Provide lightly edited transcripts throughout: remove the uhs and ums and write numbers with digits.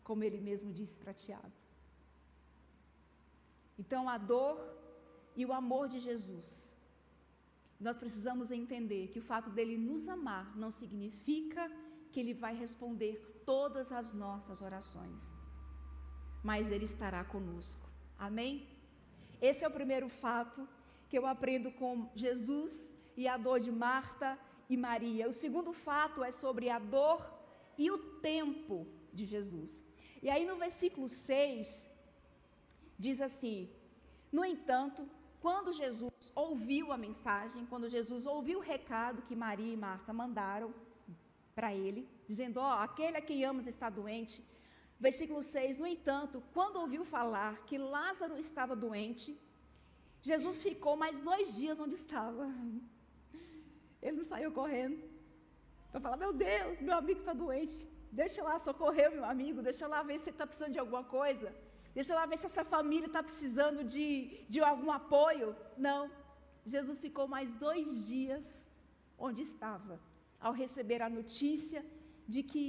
como ele mesmo disse para Tiago. Então, a dor e o amor de Jesus, nós precisamos entender que o fato dele nos amar não significa que ele vai responder todas as nossas orações, mas ele estará conosco. Amém? Esse é o primeiro fato que eu aprendo com Jesus e a dor de Marta e Maria. O segundo fato é sobre a dor e o tempo de Jesus. E aí no versículo 6, diz assim: no entanto, quando Jesus ouviu a mensagem, quando Jesus ouviu o recado que Maria e Marta mandaram para ele, dizendo, aquele a quem amas está doente. Versículo 6, no entanto, quando ouviu falar que Lázaro estava doente, Jesus ficou mais 2 dias onde estava. Ele não saiu correndo para falar, meu Deus, meu amigo está doente, deixa eu lá socorrer o meu amigo, deixa eu lá ver se ele está precisando de alguma coisa, deixa eu lá ver se essa família está precisando de algum apoio. Não, Jesus ficou mais 2 dias onde estava, ao receber a notícia de que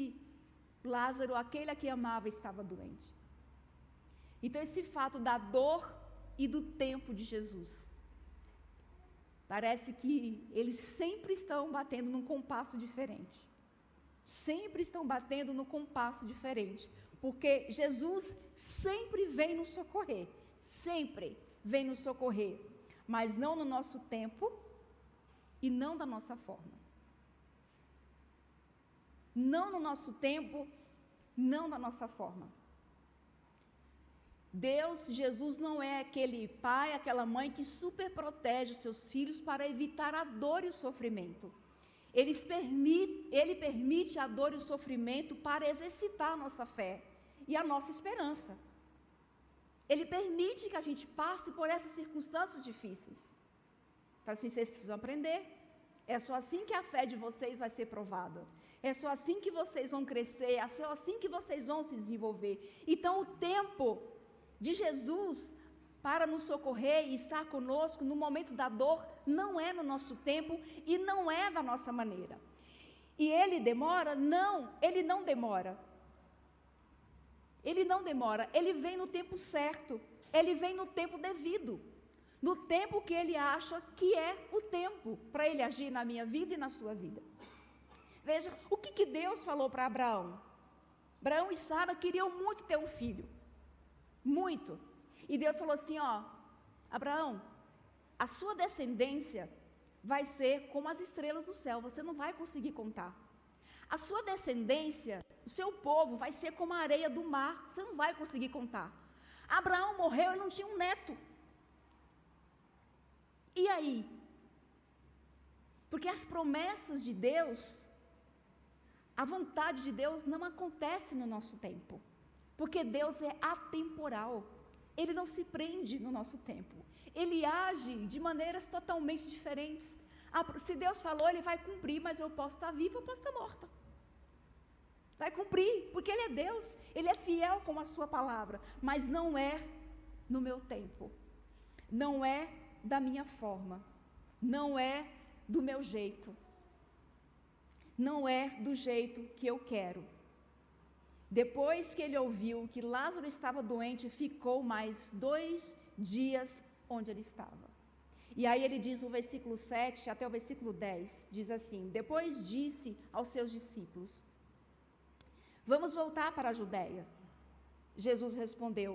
Lázaro, aquele a quem amava, estava doente. Então esse fato da dor e do tempo de Jesus, parece que eles sempre estão batendo num compasso diferente. Sempre estão batendo no compasso diferente, porque Jesus sempre vem nos socorrer, sempre vem nos socorrer, mas não no nosso tempo e não da nossa forma. Não no nosso tempo, não da nossa forma. Deus, Jesus não é aquele pai, aquela mãe que super protege os seus filhos para evitar a dor e o sofrimento. Ele permite a dor e o sofrimento para exercitar a nossa fé e a nossa esperança. Ele permite que a gente passe por essas circunstâncias difíceis. Então, assim, vocês precisam aprender. É só assim que a fé de vocês vai ser provada. É só assim que vocês vão crescer. É só assim que vocês vão se desenvolver. Então, o tempo de Jesus para nos socorrer e estar conosco no momento da dor não é no nosso tempo e não é da nossa maneira. E ele demora? Não, ele não demora. Ele não demora, ele vem no tempo certo, ele vem no tempo devido, no tempo que ele acha que é o tempo para ele agir na minha vida e na sua vida. Veja, o que Deus falou para Abraão? Abraão e Sara queriam muito ter um filho, muito. E Deus falou assim, Abraão, a sua descendência vai ser como as estrelas do céu, você não vai conseguir contar. A sua descendência, o seu povo vai ser como a areia do mar, você não vai conseguir contar. Abraão morreu, ele não tinha um neto. E aí? Porque as promessas de Deus, a vontade de Deus não acontece no nosso tempo. Porque Deus é atemporal. Ele não se prende no nosso tempo. Ele age de maneiras totalmente diferentes. Se Deus falou, Ele vai cumprir, mas eu posso estar viva, eu posso estar morta. Vai cumprir, porque Ele é Deus, Ele é fiel com a sua palavra, mas não é no meu tempo, não é da minha forma, não é do meu jeito, não é do jeito que eu quero. Depois que ele ouviu que Lázaro estava doente, ficou mais 2 dias onde ele estava. E aí ele diz no versículo 7 até o versículo 10, diz assim, depois disse aos seus discípulos, vamos voltar para a Judéia. Jesus respondeu,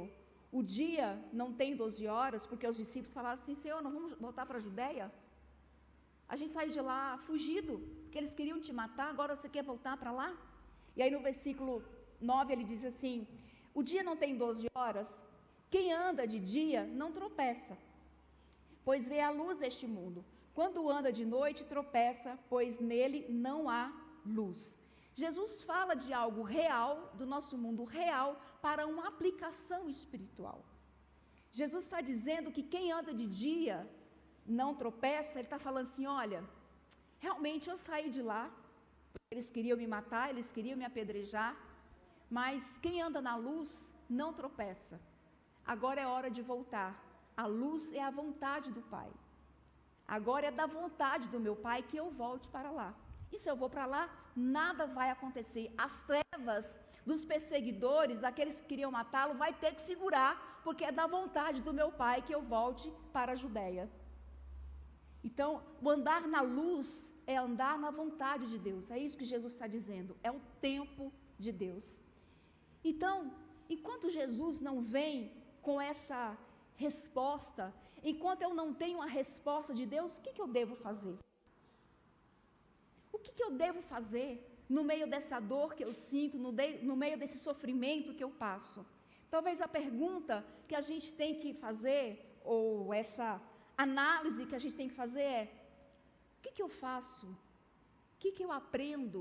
o dia não tem 12 horas, porque os discípulos falaram assim, Senhor, não vamos voltar para a Judéia? A gente saiu de lá fugido, porque eles queriam te matar, agora você quer voltar para lá? E aí no versículo 9 ele diz assim, o dia não tem 12 horas, quem anda de dia não tropeça, pois vê a luz deste mundo. Quando anda de noite tropeça, pois nele não há luz. Jesus fala de algo real, do nosso mundo real, para uma aplicação espiritual. Jesus está dizendo que quem anda de dia não tropeça, ele está falando assim, olha, realmente eu saí de lá, eles queriam me matar, eles queriam me apedrejar, mas quem anda na luz não tropeça. Agora é hora de voltar. A luz é a vontade do Pai. Agora é da vontade do meu Pai que eu volte para lá. E se eu vou para lá, nada vai acontecer. As trevas dos perseguidores, daqueles que queriam matá-lo, vai ter que segurar, porque é da vontade do meu Pai que eu volte para a Judéia. Então, o andar na luz é andar na vontade de Deus. É isso que Jesus está dizendo. É o tempo de Deus. Então, enquanto Jesus não vem com essa resposta, enquanto eu não tenho a resposta de Deus, o que eu devo fazer? O que eu devo fazer no meio dessa dor que eu sinto, no meio desse sofrimento que eu passo? Talvez a pergunta que a gente tem que fazer, ou essa análise que a gente tem que fazer é: o que eu faço? O que eu aprendo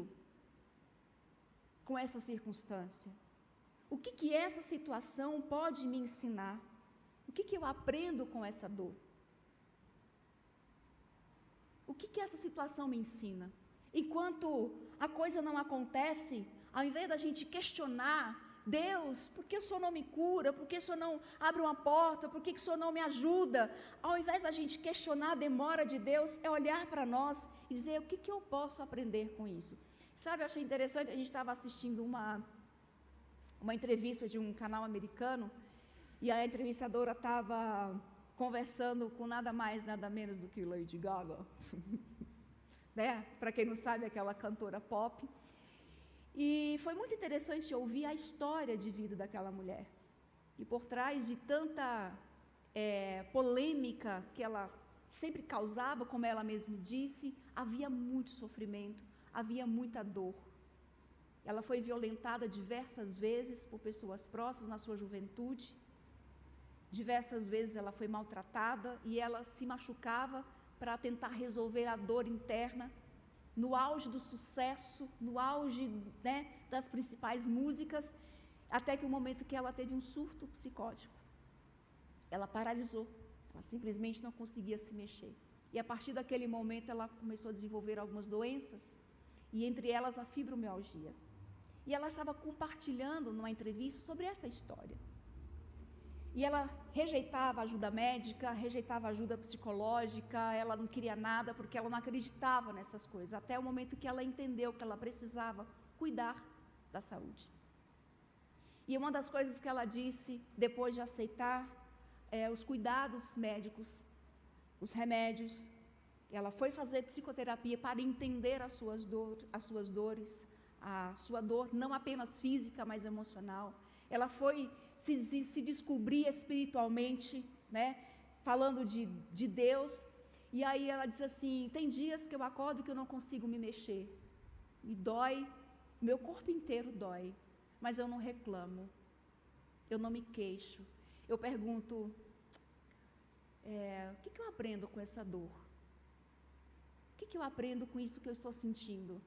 com essa circunstância? O que essa situação pode me ensinar? O que eu aprendo com essa dor? O que essa situação me ensina? Enquanto a coisa não acontece, ao invés da gente questionar: Deus, por que o Senhor não me cura? Por que o Senhor não abre uma porta? Por que o Senhor não me ajuda? Ao invés da gente questionar a demora de Deus, é olhar para nós e dizer: o que eu posso aprender com isso? Sabe, eu achei interessante, a gente estava assistindo uma entrevista de um canal americano, e a entrevistadora estava conversando com nada mais, nada menos do que Lady Gaga, né? Para quem não sabe, aquela cantora pop. E foi muito interessante ouvir a história de vida daquela mulher. E por trás de tanta polêmica que ela sempre causava, como ela mesma disse, havia muito sofrimento, havia muita dor. Ela foi violentada diversas vezes por pessoas próximas na sua juventude. Diversas vezes ela foi maltratada e ela se machucava para tentar resolver a dor interna. No auge do sucesso, no auge, né, das principais músicas, até que o momento que ela teve um surto psicótico. Ela paralisou, ela simplesmente não conseguia se mexer. E a partir daquele momento ela começou a desenvolver algumas doenças, e entre elas a fibromialgia. E ela estava compartilhando numa entrevista sobre essa história. E ela rejeitava ajuda médica, rejeitava ajuda psicológica, ela não queria nada porque ela não acreditava nessas coisas, até o momento que ela entendeu que ela precisava cuidar da saúde. E uma das coisas que ela disse, depois de aceitar os cuidados médicos, os remédios, ela foi fazer psicoterapia para entender as suas dores, a sua dor não apenas física, mas emocional. Ela foi se descobrir espiritualmente, né, falando de Deus. E aí ela diz assim: tem dias que eu acordo que eu não consigo me mexer, me dói, meu corpo inteiro dói, mas eu não reclamo, eu não me queixo. Eu pergunto: o que eu aprendo com essa dor? O que eu aprendo com isso que eu estou sentindo?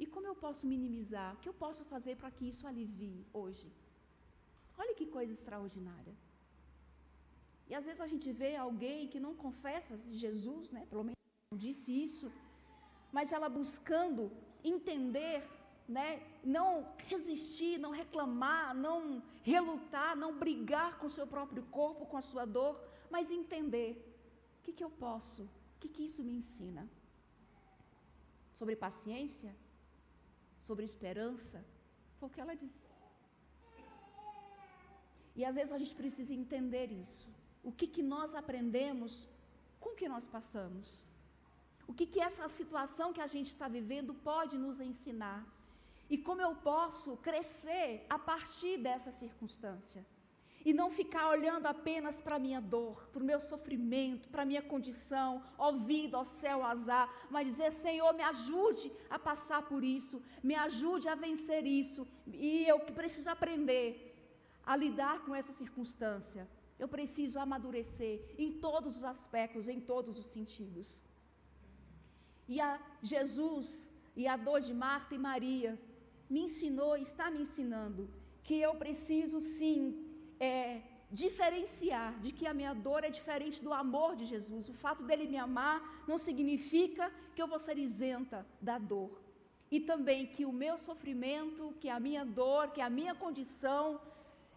E como eu posso minimizar? O que eu posso fazer para que isso alivie hoje? Olha que coisa extraordinária. E às vezes a gente vê alguém que não confessa Jesus, né? Pelo menos não disse isso, mas ela buscando entender, né? Não resistir, não reclamar, não relutar, não brigar com o seu próprio corpo, com a sua dor, mas entender: o que eu posso? O que isso me ensina? Sobre paciência? Sobre esperança? Foi o que ela disse. E às vezes a gente precisa entender isso. O que nós aprendemos com o que nós passamos? O que essa situação que a gente está vivendo pode nos ensinar? E como eu posso crescer a partir dessa circunstância? E não ficar olhando apenas para a minha dor, para o meu sofrimento, para a minha condição, ó vida, ó céu, ó azar, mas dizer: Senhor, me ajude a passar por isso, me ajude a vencer isso, e eu que preciso aprender a lidar com essa circunstância. Eu preciso amadurecer em todos os aspectos, em todos os sentidos. E a Jesus e a dor de Marta e Maria me ensinou, está me ensinando, que eu preciso sim diferenciar de que a minha dor é diferente do amor de Jesus. O fato dele me amar não significa que eu vou ser isenta da dor. E também que o meu sofrimento, que a minha dor, que a minha condição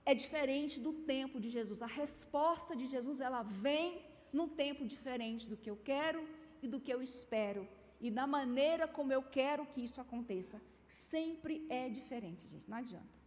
é diferente do tempo de Jesus. A resposta de Jesus, ela vem num tempo diferente do que eu quero e do que eu espero, e da maneira como eu quero que isso aconteça. Sempre é diferente, gente, não adianta.